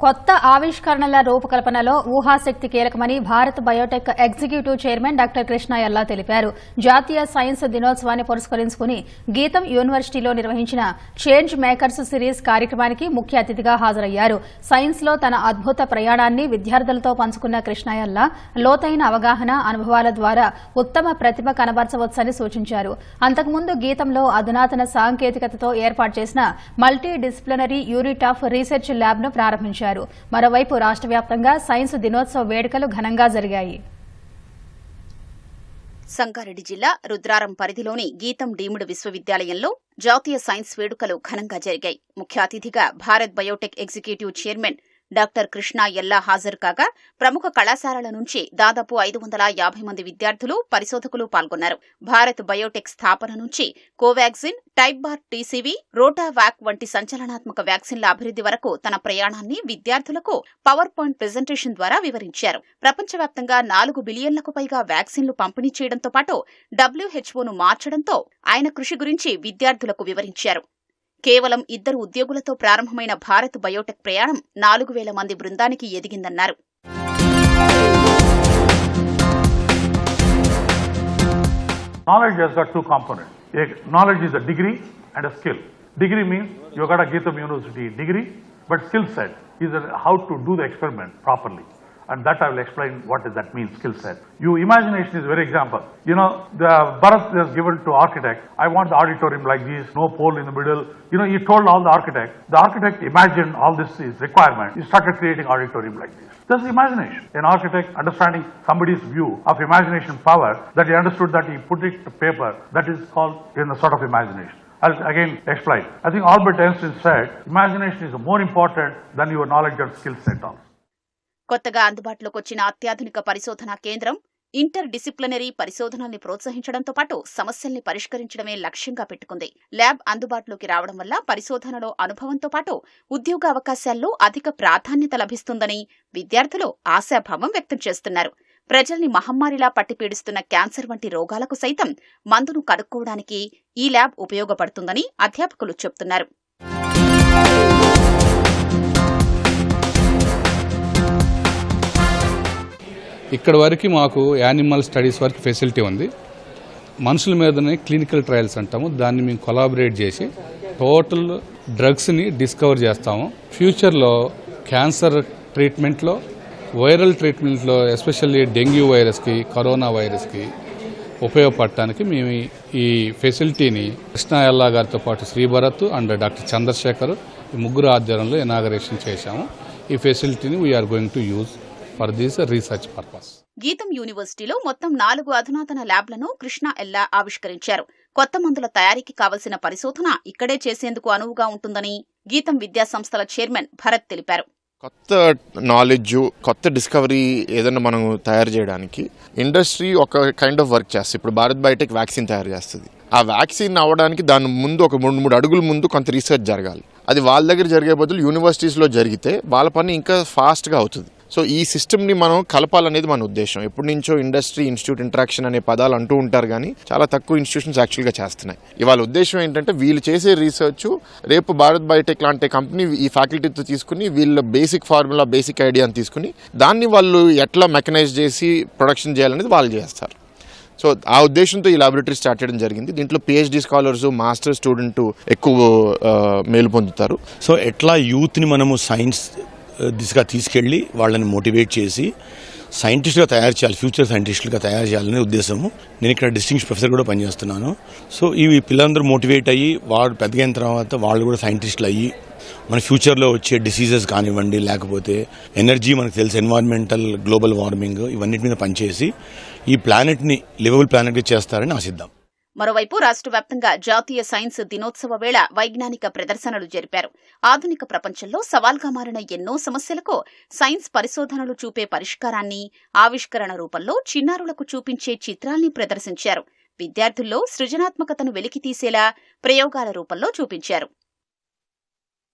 కొత్త ఆవిష్కరణల రూపకల్పనలో ఊహాశక్తి కీలకమని Bharat Biotech executive chairman doctor Krishna ఎల్లా తెలిపారు. జాతీయ సైన్స్ దినోత్సవాన్ని పురస్కరించుకుని గీతం యూనివర్సిటీలో నిర్వహించిన చేంజ్ మేకర్స్ సిరీస్ కార్యక్రమానికి ముఖ్య అతిథిగా హాజరయ్యారు. సైన్స్ లో తన అద్భుత ప్రయాణాన్ని విద్యార్థులతో పంచుకున్న కృష్ణ ఎల్లా లోతైన అవగాహన, అనుభవాల ద్వారా ఉత్తమ ప్రతిభ కనబరచవచ్చని సూచించారు. అంతకుముందు గీతంలో అధునాతన సాంకేతికతతో ఏర్పాటు చేసిన multi disciplinary unit of research lab ను ప్రారంభించారు. మరోవైపు రాష్ట్ర వ్యాప్తంగా సైన్స్ దినోత్సవ వేడుకలు ఘనంగా జరిగాయి. సంగారెడ్డి జిల్లా రుద్రారం పరిధిలోని గీతం డీమ్డ్ విశ్వవిద్యాలయంలో జాతీయ సైన్స్ వేడుకలు ఘనంగా జరిగాయి. ముఖ్య అతిథిగా Bharat Biotech executive chairman doctor Krishna ఎల్లా హాజరు కాగా ప్రముఖ కళాశాలల నుంచి దాదాపు 550 మంది విద్యార్థులు, పరిశోధకులు పాల్గొన్నారు. భారత్ బయోటెక్ స్థాపన నుంచి కోవాక్సిన్, టైప్ బార్ టీసీవీ, రోటావాక్ వంటి సంచలనాత్మక వ్యాక్సిన్ల అభివృద్ధి వరకు తన ప్రయాణాన్ని విద్యార్థులకు పవర్ పాయింట్ ప్రెజెంటేషన్ ద్వారా వివరించారు. ప్రపంచవ్యాప్తంగా 4 బిలియన్లకు పైగా వ్యాక్సిన్లు పంపిణీ చేయడంతో పాటు WHOను మార్చడంతో ఆయన కృషి గురించి విద్యార్థులకు వివరించారు. కేవలం 2 ఉద్యోగులతో ప్రారంభమైన భారత్ బయోటెక్ ప్రయాణం 4000 మంది బృందానికి ఎదిగిందన్నారు. Knowledge has got 2 components. Knowledge is a degree and a skill. Degree means you got a Geetham University degree, but skill set is how to do the experiment properly. And that I will explain what does that mean, skill set. Imagination is a very example. The Bharat is given to architect. I want the auditorium like this, no pole in the middle. He told all the architect imagined all this is requirement. He started creating auditorium like this. That's imagination. An architect understanding somebody's view of imagination power, that he understood that he put it to paper, that is called a sort of imagination. I'll again explain. I think Albert Einstein said, imagination is more important than your knowledge and skill set also. కొత్తగా అందుబాటులోకి వచ్చిన అత్యాధునిక పరిశోధనా కేంద్రం inter disciplinary పరిశోధనల్ని ప్రోత్సహించడంతో పాటు సమస్యల్ని పరిష్కరించడమే లక్ష్యంగా పెట్టుకుంది. ల్యాబ్ అందుబాటులోకి రావడం వల్ల పరిశోధనలో అనుభవంతో పాటు ఉద్యోగ అవకాశాల్లో అధిక ప్రాధాన్యత లభిస్తుందని విద్యార్థులు ఆశాభావం వ్యక్తం చేస్తున్నారు. ప్రజల్ని మహమ్మారిలా పట్టిపీడిస్తున్న క్యాన్సర్ వంటి రోగాలకు సైతం మందును కనుక్కోవడానికి ఈ ల్యాబ్ ఉపయోగపడుతుందని అధ్యాపకులు చెబుతున్నారు. ఇక్కడ వరకు మాకు యానిమల్ స్టడీస్ వరకు ఫెసిలిటీ ఉంది. మనుషుల మీదనే క్లినికల్ ట్రయల్స్ అంటాము. దాన్ని మేము కొలాబరేట్ చేసి టోటల్ డ్రగ్స్ని డిస్కవర్ చేస్తాము. ఫ్యూచర్లో క్యాన్సర్ ట్రీట్మెంట్లో, వైరల్ ట్రీట్మెంట్లో, ఎస్పెషల్లీ డెంగ్యూ వైరస్కి, కరోనా వైరస్కి ఉపయోగపడటానికి మేము ఈ ఫెసిలిటీని కృష్ణ ఎల్లా గారితో పాటు శ్రీభరత్ అండ్ డాక్టర్ చంద్రశేఖర్ ఈ ముగ్గురు ఆధ్వర్యంలో ఇనాగరేషన్ చేశాము. ఈ ఫెసిలిటీని we are going to use for this research purpose. గీతం యూనివర్సిటీలో మొత్తం 4 అధునాతన ల్యాబ్లను కృష్ణ ఎల్లా ఆవిష్కరించారు. కొత్త మందుల తయారీకి కావలసిన పరిశోధన ఇక్కడే చేసేందుకు అనువుగా ఉంటుందని గీతం విద్యా సంస్థల చైర్మన్ భరత్ తెలిపారు. కొత్త నాలెడ్జ్, కొత్త డిస్కవరీ ఏదైనా మనం తయారు చేయడానికి ఇండస్ట్రీ ఒక కైండ్ ఆఫ్ వర్క్ చేస్తుంది. ఇప్పుడు భారత్ బయోటెక్ వ్యాక్సిన్ తయారు చేస్తుంది. ఆ వ్యాక్సిన్ అవ్వడానికి దాని ముందు ఒక 3 అడుగుల ముందు కొంత రీసెర్చ్ జరగాలి. అది వాళ్ళ దగ్గర జరిగే బదులు యూనివర్సిటీస్లో జరిగితే వాళ్ళ పని ఇంకా ఫాస్ట్గా అవుతుంది. సో ఈ సిస్టమ్ని మనం కలపాలనేది మన ఉద్దేశం. ఎప్పటి నుంచో ఇండస్ట్రీ, ఇన్స్టిట్యూట్ ఇంటరాక్షన్ అనే పదాలు అంటూ ఉంటారు, కానీ చాలా తక్కువ ఇన్స్టిట్యూషన్స్ యాక్చువల్గా చేస్తున్నాయి. ఇవాళ ఉద్దేశం ఏంటంటే వీళ్ళు చేసే రీసెర్చ్ రేపు భారత్ బయోటెక్ లాంటి కంపెనీ ఈ ఫ్యాకల్టీతో తీసుకుని వీళ్ళ బేసిక్ ఫార్ములా, బేసిక్ ఐడియాని తీసుకుని దాన్ని వాళ్ళు ఎట్లా మెకనైజ్ చేసి ప్రొడక్షన్ చేయాలనేది వాళ్ళు చేస్తారు. సో ఆ ఉద్దేశంతో ఈ ల్యాబొరేటరీ స్టార్ట్ చేయడం జరిగింది. దీంట్లో PhD స్కాలర్స్, మాస్టర్ స్టూడెంట్ ఎక్కువ మేలు పొందుతారు. సో ఎట్లా యూత్ని మనము సైన్స్ దిశగా తీసుకెళ్ళి వాళ్ళని మోటివేట్ చేసి సైంటిస్టుగా తయారు చేయాలి, ఫ్యూచర్ సైంటిస్టులుగా తయారు చేయాలనే ఉద్దేశము. నేను ఇక్కడ డిస్టింగ్విష్డ్ ప్రొఫెసర్ కూడా పనిచేస్తున్నాను. సో ఈ పిల్లలందరూ మోటివేట్ అయ్యి వాళ్ళు పెద్దగైన తర్వాత వాళ్ళు కూడా సైంటిస్టులు అయ్యి మన ఫ్యూచర్లో వచ్చే డిసీజెస్ కానివ్వండి, లేకపోతే ఎనర్జీ, మనకు తెలుసు ఎన్వైరన్మెంటల్, గ్లోబల్ వార్మింగ్, ఇవన్నిటి మీద పనిచేసి ఈ ప్లానెట్ని లివబుల్ ప్లానెట్గా చేస్తారని ఆశిద్దాం. మరోవైపు రాష్ట్ర వ్యాప్తంగా జాతీయ సైన్స్ దినోత్సవ వేళ వైజ్ఞానిక ప్రదర్శనలు జరిపారు. ఆధునిక ప్రపంచంలో సవాల్గా మారిన ఎన్నో సమస్యలకు సైన్స్ పరిశోధనలు చూపే పరిష్కారాన్ని ఆవిష్కరణ రూపంలో చిన్నారులకు చూపించే చిత్రాల్ని ప్రదర్శించారు. విద్యార్థుల్లో సృజనాత్మకతను వెలికితీసేలా ప్రయోగాల రూపంలో చూపించారు.